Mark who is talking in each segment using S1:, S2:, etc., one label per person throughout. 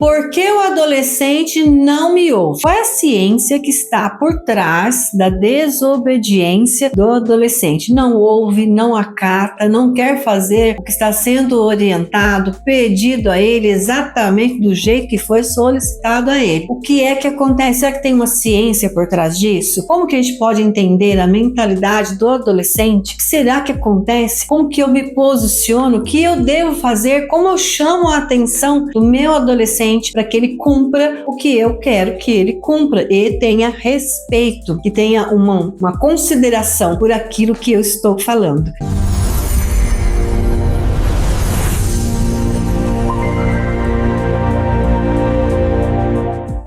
S1: Por que o adolescente não me ouve? Qual é a ciência que está por trás da desobediência do adolescente? Não ouve, não acata, não quer fazer o que está sendo orientado, pedido a ele exatamente do jeito que foi solicitado a ele. O que é que acontece? Será que tem uma ciência por trás disso? Como que a gente pode entender a mentalidade do adolescente? O que será que acontece? Como que eu me posiciono? O que eu devo fazer? Como eu chamo a atenção do meu adolescente para que ele cumpra o que eu quero que ele cumpra e tenha respeito, que tenha uma consideração por aquilo que eu estou falando.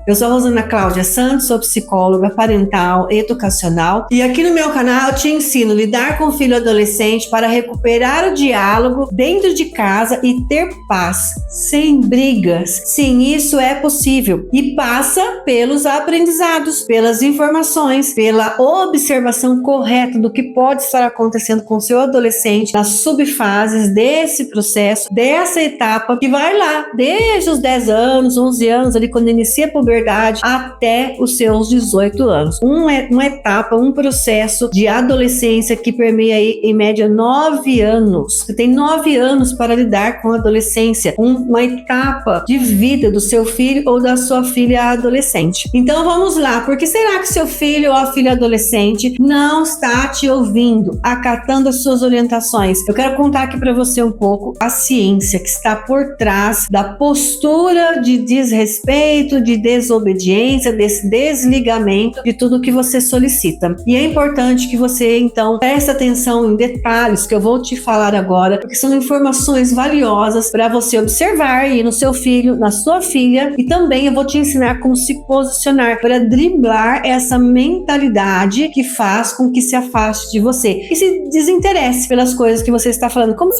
S1: Eu sou a Rosana Cláudia Santos, sou psicóloga parental e educacional e aqui no meu canal eu te ensino a lidar com o filho adolescente para recuperar o diálogo dentro de casa e ter paz, sem brigas. Sim, isso é possível e passa pelos aprendizados, pelas informações, pela observação correta do que pode estar acontecendo com o seu adolescente nas subfases desse processo, dessa etapa que vai lá desde os 10 anos, 11 anos, ali quando inicia a puberdade, até os seus 18 anos. Uma etapa, um processo de adolescência que permeia aí, em média 9 anos. Você tem 9 anos para lidar com a adolescência, uma etapa de vida do seu filho ou da sua filha adolescente. Então vamos lá, por que será que seu filho ou a filha adolescente não está te ouvindo, acatando as suas orientações? Eu quero contar aqui para você um pouco a ciência que está por trás da postura de desrespeito, de desobediência, desse desligamento de tudo que você solicita. E é importante que você, então, preste atenção em detalhes que eu vou te falar agora, porque são informações valiosas para você observar aí no seu filho, na sua filha, e também eu vou te ensinar como se posicionar para driblar essa mentalidade que faz com que se afaste de você e se desinteresse pelas coisas que você está falando. Como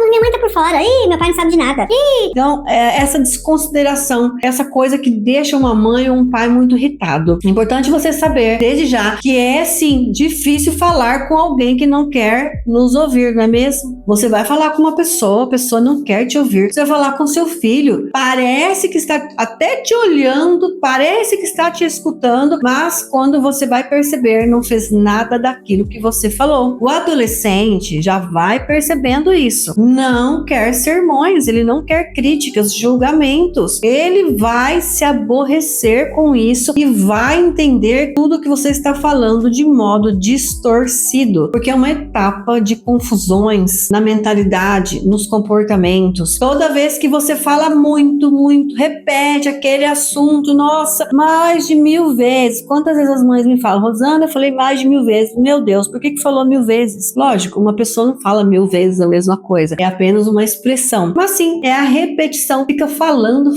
S2: minha mãe tá por fora, meu pai não sabe de nada.
S1: Então, essa desconsideração, essa coisa que deixa uma mãe ou um pai muito irritado. É importante você saber, desde já, que é sim difícil falar com alguém que não quer nos ouvir, não é mesmo? Você vai falar com uma pessoa, a pessoa não quer te ouvir. Você vai falar com seu filho, parece que está até te olhando, parece que está te escutando, mas quando você vai perceber, não fez nada daquilo que você falou. O adolescente já vai percebendo isso. Não quer sermões, ele não quer críticas, julgamentos. Ele vai se aborrecer com isso e vai entender tudo que você está falando de modo distorcido, porque é uma etapa de confusões na mentalidade, nos comportamentos. Toda vez que você fala muito, repete aquele assunto, nossa, mais de 1000 vezes. Quantas vezes as mães me falam, Rosana, eu falei mais de 1000 vezes. Meu Deus, por que falou 1000 vezes? Lógico, uma pessoa não fala 1000 vezes a mesma coisa, é apenas uma expressão. Mas sim, é a repetição, fica falando,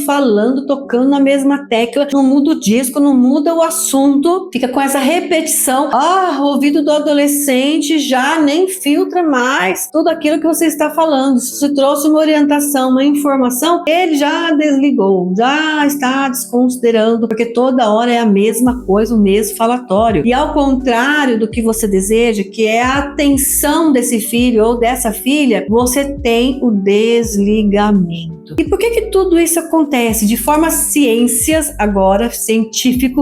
S1: tocando na mesma tecla, não muda o disco, não muda o assunto, fica com essa repetição. O ouvido do adolescente já nem filtra mais tudo aquilo que você está falando. Se você trouxe uma orientação, uma informação, ele já desligou, já está desconsiderando, porque toda hora é a mesma coisa, o mesmo falatório. E ao contrário do que você deseja, que é a atenção desse filho ou dessa filha, você tem o desligamento. E por que tudo isso acontece? De forma científico,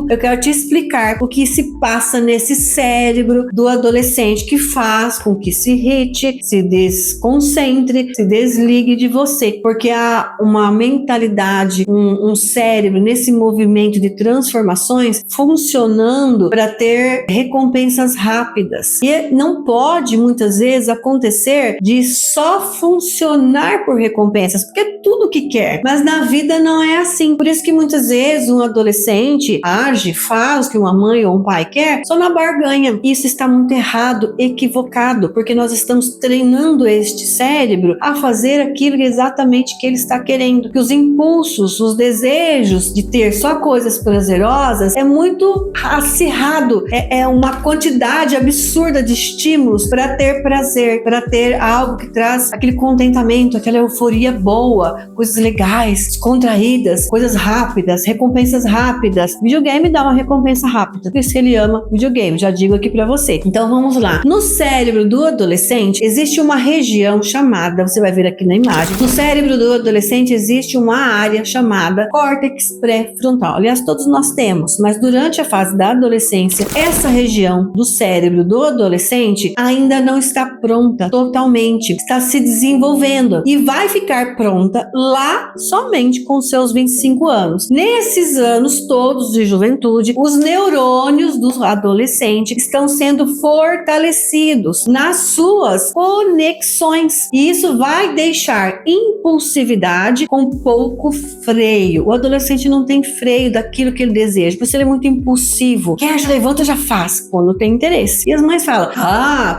S1: eu quero te explicar o que se passa nesse cérebro do adolescente que faz com que se irrite, se desconcentre, se desligue de você, porque há uma mentalidade, um cérebro nesse movimento de transformações funcionando para ter recompensas rápidas. E não pode muitas vezes acontecer de só funcionar por recompensas, porque é tudo que quer, mas na vida não é assim. Por isso que muitas vezes um adolescente age, faz o que uma mãe ou um pai quer só na barganha. Isso está muito errado, equivocado, porque nós estamos treinando este cérebro a fazer aquilo exatamente que ele está querendo. Que os impulsos, os desejos de ter só coisas prazerosas é muito acirrado, é uma quantidade absurda de estímulos para ter prazer, para ter algo que traz aquele contentamento, aquela euforia boa, coisas legais, descontraídas, coisas rápidas, recompensas rápidas. Videogame dá uma recompensa rápida, por isso que ele ama videogame, já digo aqui pra você. Então vamos lá. No cérebro do adolescente existe uma região chamada, você vai ver aqui na imagem, no cérebro do adolescente existe uma área chamada córtex pré-frontal. Aliás, todos nós temos, mas durante a fase da adolescência, essa região do cérebro do adolescente ainda não está pronta totalmente, está se desenvolvendo e vai ficar pronta lá somente com seus 25 anos. Nesses anos todos de juventude, os neurônios do adolescente estão sendo fortalecidos nas suas conexões e isso vai deixar impulsividade com pouco freio. O adolescente não tem freio daquilo que ele deseja, por isso ele é muito impulsivo. Quer, já levanta, já faz, quando tem interesse. E as mães falam,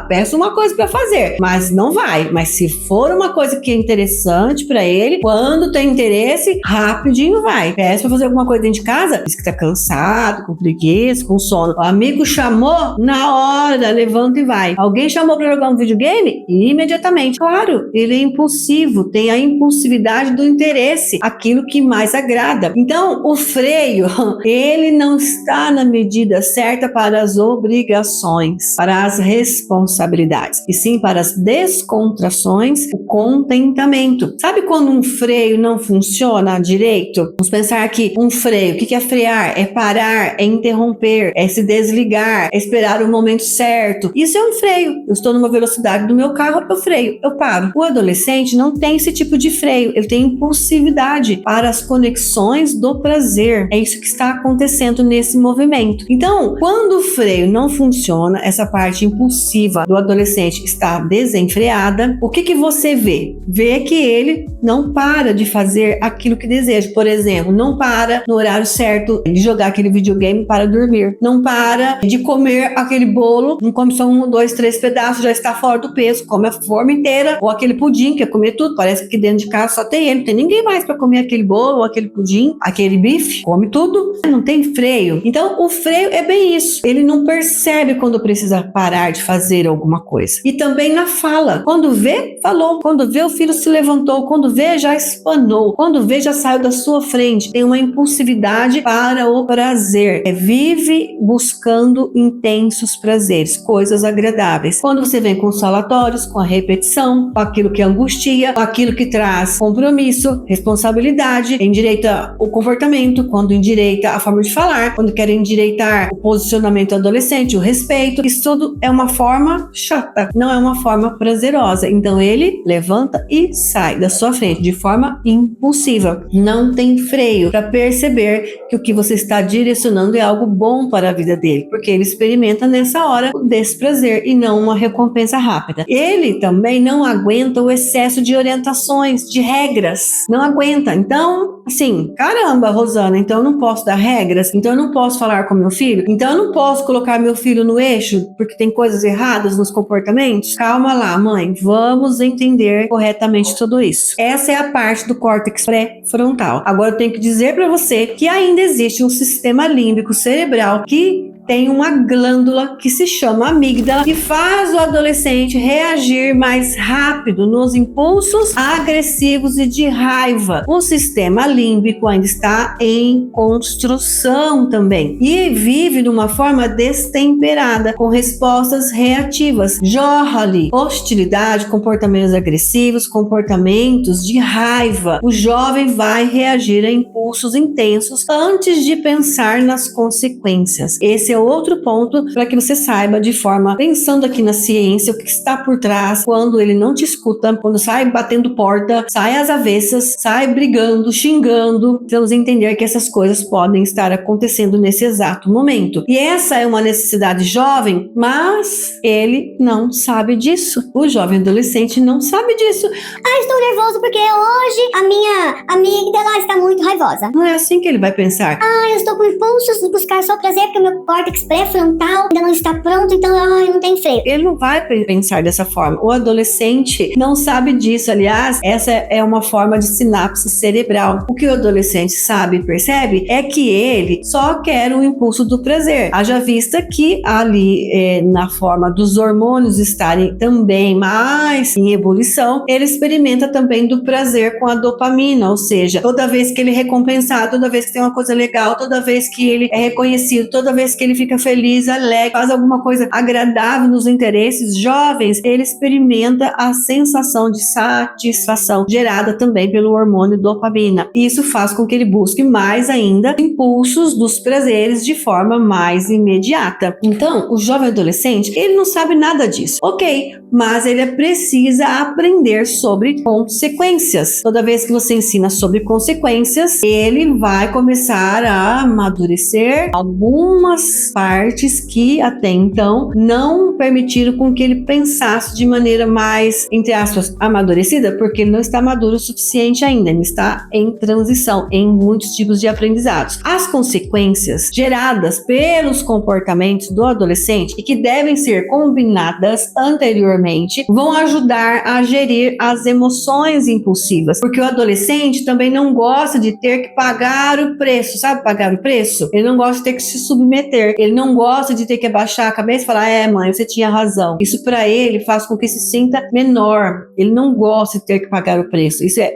S1: peço uma coisa para fazer, mas não vai. Mas se for uma coisa que é interessante para ele, quando tem interesse, rapidinho vai. Peço para fazer alguma coisa dentro de casa, diz que tá cansado, com preguiça, com sono. O amigo chamou, na hora, levanta e vai. Alguém chamou para jogar um videogame? Imediatamente. Claro, ele é impulsivo, tem a impulsividade do interesse, aquilo que mais agrada. Então, o freio, ele não está na medida certa para as obrigações, para as responsabilidades, e sim para as descontrações, o contentamento. Sabe quando um freio não funciona direito? Vamos pensar aqui, um freio, o que é frear? É parar, é interromper, é se desligar, é esperar o momento certo. Isso é um freio. Eu estou numa velocidade do meu carro, eu freio, eu paro. O adolescente não tem esse tipo de freio, ele tem impulsividade para as conexões do prazer. É isso que está acontecendo nesse movimento. Então, quando o freio não funciona, essa parte impulsiva do adolescente está desenfreada, o que você vê? Vê que ele não para de fazer aquilo que deseja. Por exemplo, não para no horário certo de jogar aquele videogame para dormir. Não para de comer aquele bolo, não come só 1, 2, 3 pedaços, já está fora do peso, come a forma inteira. Ou aquele pudim, quer comer tudo. Parece que dentro de casa só tem ele, não tem ninguém mais para comer aquele bolo, ou aquele pudim, aquele bife, come tudo. Não tem freio. Então, o freio é bem isso. Ele não percebe quando precisa parar de fazer alguma coisa. E também na fala. Quando vê, falou. Quando vê, o filho se levantou. Quando vê, já espanou. Quando vê, já saiu da sua frente. Tem uma impulsividade para o prazer. Vive buscando intensos prazeres, coisas agradáveis. Quando você vem com os falatórios, com a repetição, com aquilo que angustia, com aquilo que traz compromisso, responsabilidade, endireita o comportamento, quando endireita a forma de falar, quando quer endireitar o posicionamento adolescente, o respeito, isso tudo é uma forma chata, não é uma forma prazerosa. Então ele levanta e sai da sua frente de forma impulsiva. Não tem freio para perceber que o que você está direcionando é algo bom para a vida dele, porque ele experimenta nessa hora o desprazer e não uma recompensa rápida. Ele também não aguenta o excesso de orientações, de regras, não aguenta. Então, assim, caramba, Rosana, então eu não posso dar regras, então eu não posso falar com meu filho, então eu não posso colocar meu filho no eixo porque tem coisas erradas nos comportamentos. Calma lá, mãe, vamos entender corretamente tudo isso. Essa é a parte do córtex pré-frontal. Agora eu tenho que dizer para você que ainda existe um sistema límbico cerebral que tem uma glândula que se chama amígdala, que faz o adolescente reagir mais rápido nos impulsos agressivos e de raiva. O sistema límbico ainda está em construção também e vive de uma forma destemperada, com respostas reativas. Jorra-lhe hostilidade, comportamentos agressivos, comportamentos de raiva. O jovem vai reagir a impulsos intensos antes de pensar nas consequências. Esse é outro ponto para que você saiba de forma, pensando aqui na ciência, o que está por trás quando ele não te escuta, quando sai batendo porta, sai às avessas, sai brigando, xingando. Precisamos entender que essas coisas podem estar acontecendo nesse exato momento. E essa é uma necessidade jovem, mas ele não sabe disso. O jovem adolescente não sabe disso.
S2: Estou nervoso porque hoje a minha amígdala está muito raivosa.
S1: Não é assim que ele vai pensar.
S2: Eu estou com impulsos de buscar só prazer porque meu corpo córtex pré-frontal ainda não está pronto, então não tem freio.
S1: Ele não vai pensar dessa forma. O adolescente não sabe disso. Aliás, essa é uma forma de sinapse cerebral. O que o adolescente sabe e percebe é que ele só quer o impulso do prazer. Haja vista que ali, na forma dos hormônios estarem também mais em ebulição, ele experimenta também do prazer com a dopamina, ou seja, toda vez que ele é recompensado, toda vez que tem uma coisa legal, toda vez que ele é reconhecido, toda vez que ele fica feliz, alegre, faz alguma coisa agradável nos interesses jovens, ele experimenta a sensação de satisfação gerada também pelo hormônio dopamina. Isso faz com que ele busque mais ainda impulsos dos prazeres de forma mais imediata. Então, o jovem adolescente, ele não sabe nada disso. Ok, mas ele precisa aprender sobre consequências. Toda vez que você ensina sobre consequências, ele vai começar a amadurecer algumas partes que até então não permitiram com que ele pensasse de maneira mais, entre aspas, amadurecida, porque ele não está maduro o suficiente ainda, ele está em transição em muitos tipos de aprendizados. As consequências geradas pelos comportamentos do adolescente e que devem ser combinadas anteriormente vão ajudar a gerir as emoções impulsivas, porque o adolescente também não gosta de ter que pagar o preço, sabe pagar o preço? Ele não gosta de ter que se submeter, ele não gosta de ter que abaixar a cabeça e falar, mãe, você tinha razão. Isso para ele faz com que se sinta menor, ele não gosta de ter que pagar o preço. Isso é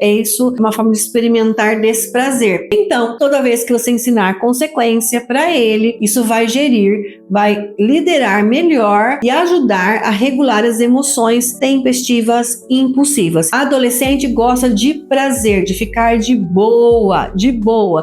S1: uma forma de experimentar desse prazer. Então, toda vez que você ensinar consequência para ele, isso vai gerir, vai liderar melhor e ajudar a regular as emoções tempestivas e impulsivas. A adolescente gosta de prazer, de ficar de boa,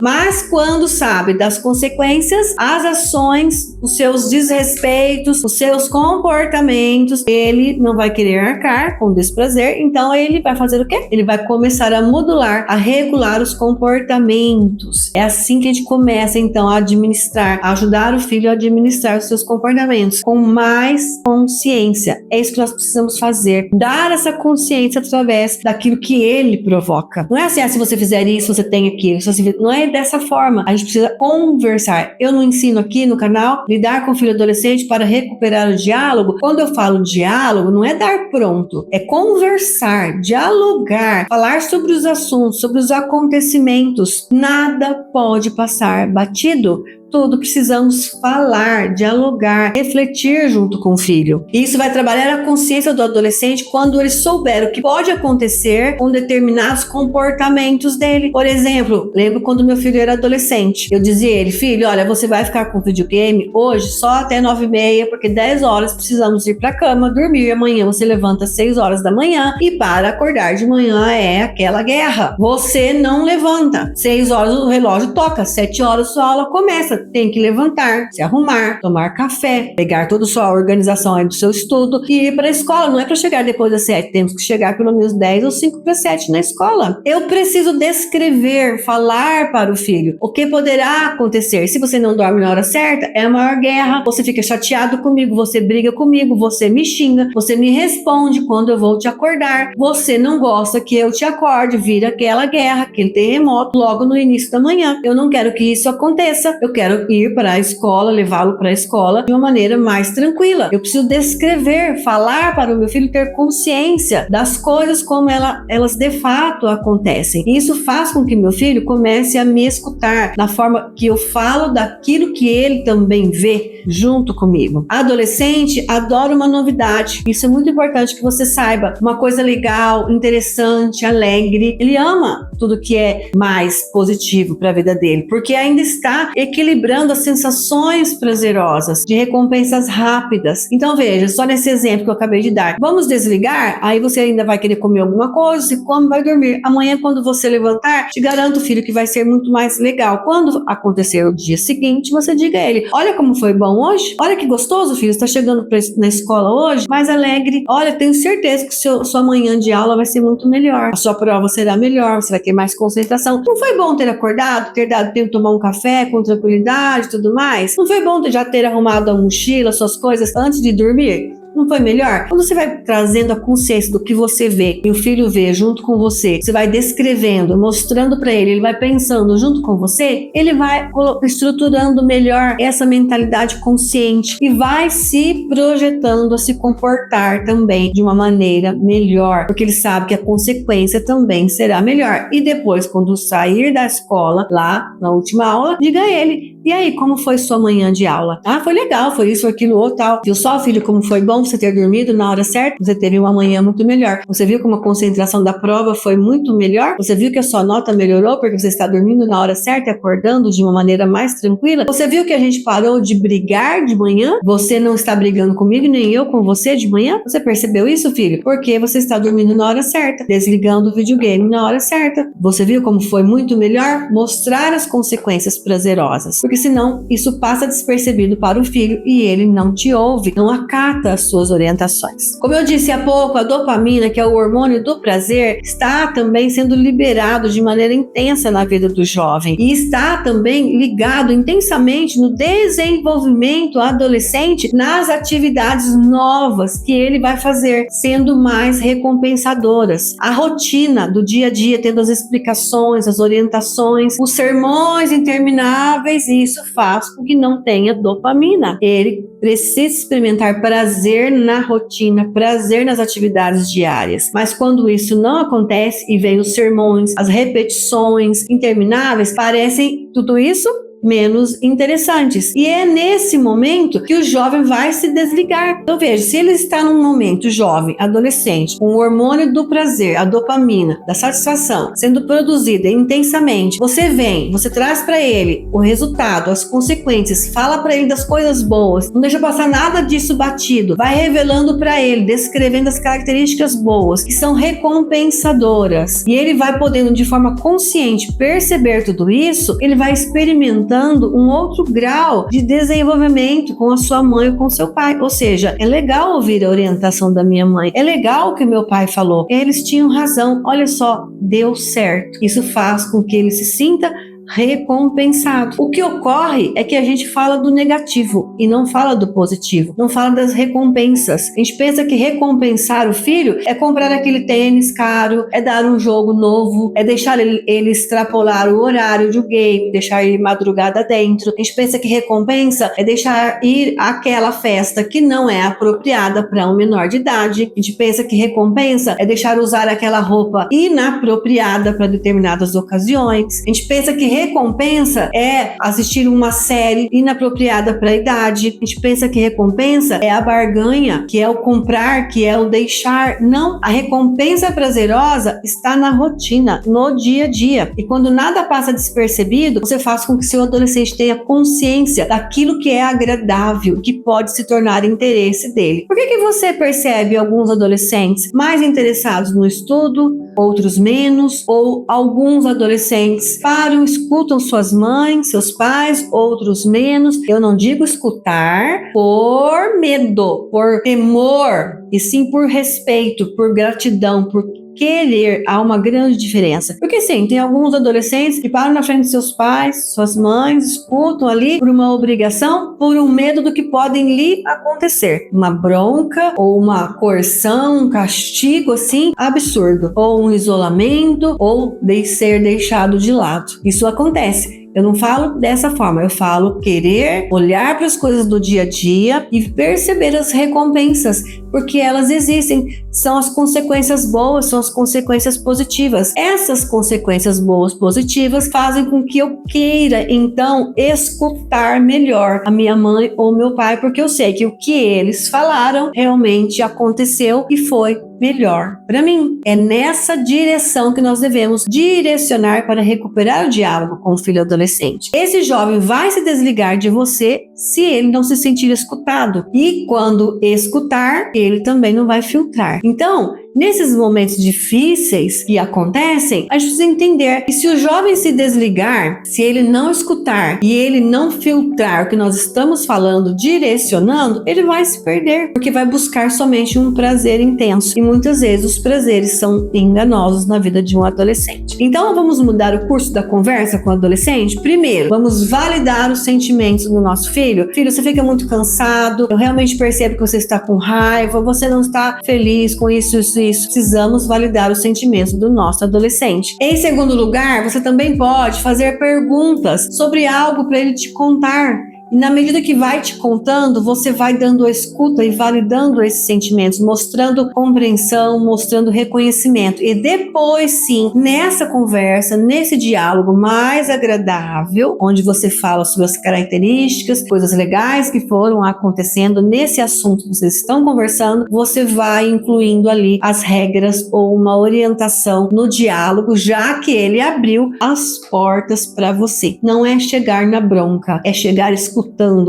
S1: mas quando sabe das consequências, as ações, os seus desrespeitos, os seus comportamentos, ele não vai querer arcar com desprazer, então ele vai fazer o quê? Ele vai começar a modular, a regular os comportamentos. É assim que a gente começa então a administrar, a ajudar o filho a administrar os seus comportamentos com mais consciência. É isso que nós precisamos fazer, dar essa consciência através daquilo que ele provoca. Não é assim, se você fizer isso, você tem aquilo. Não é dessa forma. A gente precisa conversar. Eu não ensino aqui no canal lidar com o filho adolescente para recuperar o diálogo. Quando eu falo diálogo, não é dar pronto, é conversar, dialogar, falar sobre os assuntos, sobre os acontecimentos. Nada pode passar batido. Tudo precisamos falar, dialogar, refletir junto com o filho. E isso vai trabalhar a consciência do adolescente quando ele souber o que pode acontecer com determinados comportamentos dele. Por exemplo, lembro quando meu filho era adolescente. Eu dizia a ele, filho, olha, você vai ficar com videogame hoje só até 9h30, porque 10 horas precisamos ir para a cama, dormir. Amanhã você levanta às 6 horas da manhã e para acordar de manhã é aquela guerra. Você não levanta. 6 horas o relógio toca, 7 horas sua aula começa. Tem que levantar, se arrumar, tomar café, pegar toda a sua organização aí do seu estudo e ir para a escola. Não é para chegar depois das 7, temos que chegar pelo menos 10 ou 5 para 7 na escola. Eu preciso descrever, falar para o filho o que poderá acontecer. Se você não dorme na hora certa, é a maior guerra. Você fica chateado comigo, você briga comigo, você me xinga, você me responde quando eu vou te acordar. Você não gosta que eu te acorde, vira aquela guerra, aquele terremoto logo no início da manhã. Eu não quero que isso aconteça. Eu quero ir para a escola, levá-lo para a escola de uma maneira mais tranquila. Eu preciso descrever, falar para o meu filho ter consciência das coisas como elas de fato acontecem. E isso faz com que meu filho comece a me escutar na forma que eu falo daquilo que ele também vê junto comigo. Adolescente adora uma novidade. Isso é muito importante que você saiba. Uma coisa legal, interessante, alegre. Ele ama tudo que é mais positivo para a vida dele, porque ainda está equilibrando as sensações prazerosas de recompensas rápidas. Então veja, só nesse exemplo que eu acabei de dar. Vamos desligar? Aí você ainda vai querer comer alguma coisa, se come, vai dormir. Amanhã, quando você levantar, te garanto, filho, que vai ser muito mais legal. Quando acontecer o dia seguinte, você diga a ele, olha como foi bom hoje, olha que gostoso, filho, você está chegando na escola hoje, mais alegre, olha, tenho certeza que sua manhã de aula vai ser muito melhor, a sua prova será melhor, você vai ter mais concentração. Não foi bom ter acordado, ter dado tempo de tomar um café com tranquilidade e tudo mais? Não foi bom já ter arrumado a mochila, suas coisas antes de dormir? Não foi melhor? Quando você vai trazendo a consciência do que você vê e o filho vê junto com você vai descrevendo, mostrando para ele vai pensando junto com você, ele vai estruturando melhor essa mentalidade consciente e vai se projetando a se comportar também de uma maneira melhor, porque ele sabe que a consequência também será melhor. E depois, quando sair da escola, lá na última aula, diga a ele: e aí, como foi sua manhã de aula? Ah, foi legal, foi isso, aquilo, ou tal. Viu só, filho, como foi bom você ter dormido na hora certa? Você teve uma manhã muito melhor. Você viu como a concentração da prova foi muito melhor? Você viu que a sua nota melhorou porque você está dormindo na hora certa e acordando de uma maneira mais tranquila? Você viu que a gente parou de brigar de manhã? Você não está brigando comigo, nem eu com você de manhã? Você percebeu isso, filho? Porque você está dormindo na hora certa, desligando o videogame na hora certa. Você viu como foi muito melhor? Mostrar as consequências prazerosas. Porque senão isso passa despercebido para o filho e ele não te ouve, não acata as suas orientações. Como eu disse há pouco, a dopamina, que é o hormônio do prazer, está também sendo liberado de maneira intensa na vida do jovem e está também ligado intensamente no desenvolvimento adolescente, nas atividades novas que ele vai fazer, sendo mais recompensadoras. A rotina do dia a dia, tendo as explicações, as orientações, os sermões intermináveis, e isso faz com que não tenha dopamina. Ele precisa experimentar prazer na rotina, prazer nas atividades diárias. Mas quando isso não acontece e vem os sermões, as repetições intermináveis, parecem tudo isso menos interessantes. E é nesse momento que o jovem vai se desligar. Então veja, se ele está num momento jovem, adolescente, com o hormônio do prazer, a dopamina, da satisfação, sendo produzida intensamente, você vem, você traz para ele o resultado, as consequências, fala para ele das coisas boas, não deixa passar nada disso batido, vai revelando para ele, descrevendo as características boas, que são recompensadoras, e ele vai podendo de forma consciente perceber tudo isso, ele vai experimentando um outro grau de desenvolvimento com a sua mãe ou com seu pai. Ou seja, é legal ouvir a orientação da minha mãe, é legal o que meu pai falou, eles tinham razão, olha só, deu certo. Isso faz com que ele se sinta recompensado. O que ocorre é que a gente fala do negativo e não fala do positivo, não fala das recompensas. A gente pensa que recompensar o filho é comprar aquele tênis caro, é dar um jogo novo, é deixar ele extrapolar o horário de um game, deixar ele madrugada dentro. A gente pensa que recompensa é deixar ir àquela festa que não é apropriada para um menor de idade. A gente pensa que recompensa é deixar usar aquela roupa inapropriada para determinadas ocasiões. A gente pensa que recompensa é assistir uma série inapropriada para a idade. A gente pensa que recompensa é a barganha, que é o comprar, que é o deixar. Não, a recompensa prazerosa está na rotina, no dia a dia. E quando nada passa despercebido, você faz com que seu adolescente tenha consciência daquilo que é agradável, que pode se tornar interesse dele. Por que você percebe alguns adolescentes mais interessados no estudo, outros menos, ou alguns adolescentes param, escutam suas mães, seus pais, outros menos? Eu não digo escutar por medo, por temor, e sim por respeito, por gratidão, por querer. Há uma grande diferença. Porque sim, tem alguns adolescentes que param na frente de seus pais, suas mães, escutam ali por uma obrigação, por um medo do que podem lhe acontecer. Uma bronca, ou uma coerção, um castigo assim, absurdo. Ou um isolamento, ou de ser deixado de lado. Isso acontece. Eu não falo dessa forma, eu falo querer olhar para as coisas do dia a dia e perceber as recompensas, porque elas existem, são as consequências boas, são as consequências positivas. Essas consequências boas, positivas, fazem com que eu queira, então, escutar melhor a minha mãe ou meu pai, porque eu sei que o que eles falaram realmente aconteceu e foi melhor para mim. É nessa direção que nós devemos direcionar para recuperar o diálogo com o filho adolescente. Esse jovem vai se desligar de você se ele não se sentir escutado. E quando escutar, ele também não vai filtrar. Então, nesses momentos difíceis que acontecem, a gente precisa entender que se o jovem se desligar, se ele não escutar e ele não filtrar o que nós estamos falando, direcionando, ele vai se perder, porque vai buscar somente um prazer intenso. E muitas vezes os prazeres são enganosos na vida de um adolescente. Então vamos mudar o curso da conversa com o adolescente? Primeiro, vamos validar os sentimentos do nosso filho. Filho, você fica muito cansado, eu realmente percebo que você está com raiva, você não está feliz com isso. Precisamos validar os sentimentos do nosso adolescente. Em segundo lugar, você também pode fazer perguntas sobre algo para ele te contar. E na medida que vai te contando, você vai dando a escuta e validando esses sentimentos, mostrando compreensão, mostrando reconhecimento. E depois, sim, nessa conversa, nesse diálogo mais agradável, onde você fala sobre as características, coisas legais que foram acontecendo nesse assunto que vocês estão conversando, você vai incluindo ali as regras ou uma orientação no diálogo, já que ele abriu as portas para você. Não é chegar na bronca, é chegar escutando,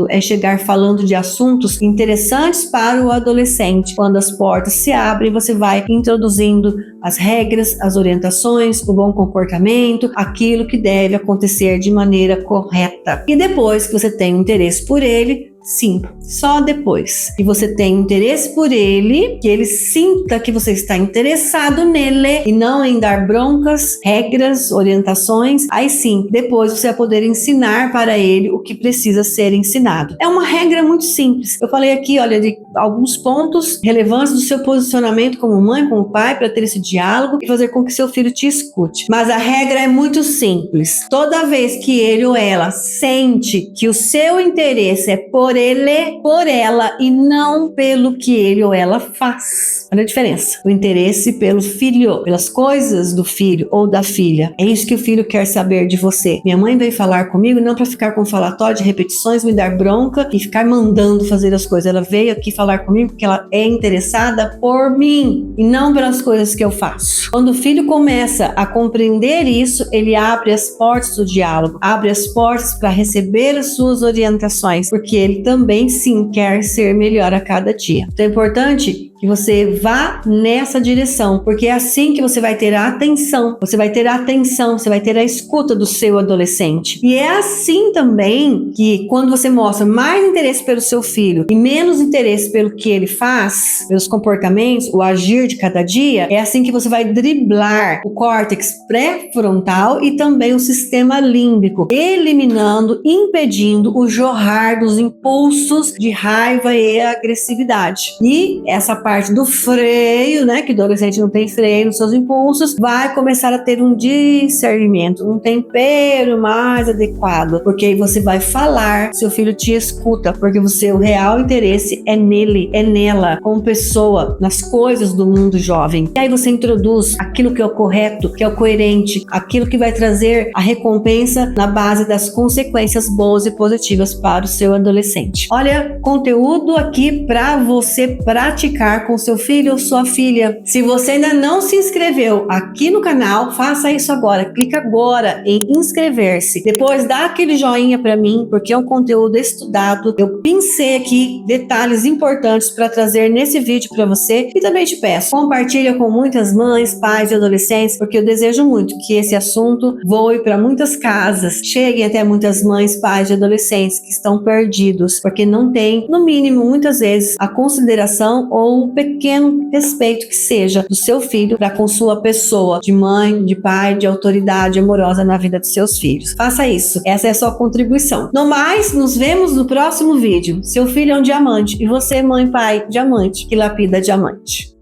S1: é chegar falando de assuntos interessantes para o adolescente. Quando as portas se abrem, você vai introduzindo as regras, as orientações, o bom comportamento, aquilo que deve acontecer de maneira correta. E depois que você tem um interesse por ele, sim, só depois que você tem interesse por ele, que ele sinta que você está interessado nele e não em dar broncas, regras, orientações, aí sim, depois você vai poder ensinar para ele o que precisa ser ensinado. É uma regra muito simples. Eu falei aqui, olha, de alguns pontos relevantes do seu posicionamento como mãe, como pai, para ter esse diálogo e fazer com que seu filho te escute. Mas a regra é muito simples. Toda vez que ele ou ela sente que o seu interesse é por ele, por ela e não pelo que ele ou ela faz. Olha a diferença. O interesse pelo filho, pelas coisas do filho ou da filha. É isso que o filho quer saber de você. Minha mãe veio falar comigo não para ficar com falatório de repetições, me dar bronca e ficar mandando fazer as coisas. Ela veio aqui falar comigo porque ela é interessada por mim e não pelas coisas que eu faço. Quando o filho começa a compreender isso, ele abre as portas do diálogo, abre as portas para receber as suas orientações, porque ele também sim quer ser melhor a cada dia. Então é importante que você vá nessa direção, porque é assim que você vai ter a atenção, você vai ter a escuta do seu adolescente. E é assim também que quando você mostra mais interesse pelo seu filho e menos interesse pelo que ele faz, pelos comportamentos, o agir de cada dia, é assim que você vai driblar o córtex pré-frontal e também o sistema límbico, eliminando, impedindo o jorrar dos impulsos de raiva e agressividade. E essa parte do freio, né, que o adolescente não tem freio nos seus impulsos, vai começar a ter um discernimento, um tempero mais adequado, porque aí você vai falar, seu filho te escuta, porque o real interesse é nele, é nela, como pessoa, nas coisas do mundo jovem. E aí você introduz aquilo que é o correto, que é o coerente, aquilo que vai trazer a recompensa na base das consequências boas e positivas para o seu adolescente. Olha, conteúdo aqui para você praticar com seu filho ou sua filha. Se você ainda não se inscreveu aqui no canal, faça isso agora. Clica agora em inscrever-se. Depois dá aquele joinha para mim, porque é um conteúdo estudado. Eu pensei aqui detalhes importantes para trazer nesse vídeo para você. E também te peço, compartilha com muitas mães, pais e adolescentes, porque eu desejo muito que esse assunto voe para muitas casas, cheguem até muitas mães, pais e adolescentes que estão perdidos, porque não tem, no mínimo, muitas vezes, a consideração ou um pequeno respeito que seja do seu filho para com sua pessoa, de mãe, de pai, de autoridade amorosa na vida de seus filhos. Faça isso. Essa é a sua contribuição. No mais, nos vemos no próximo vídeo. Seu filho é um diamante e você, mãe, pai, diamante, que lapida diamante.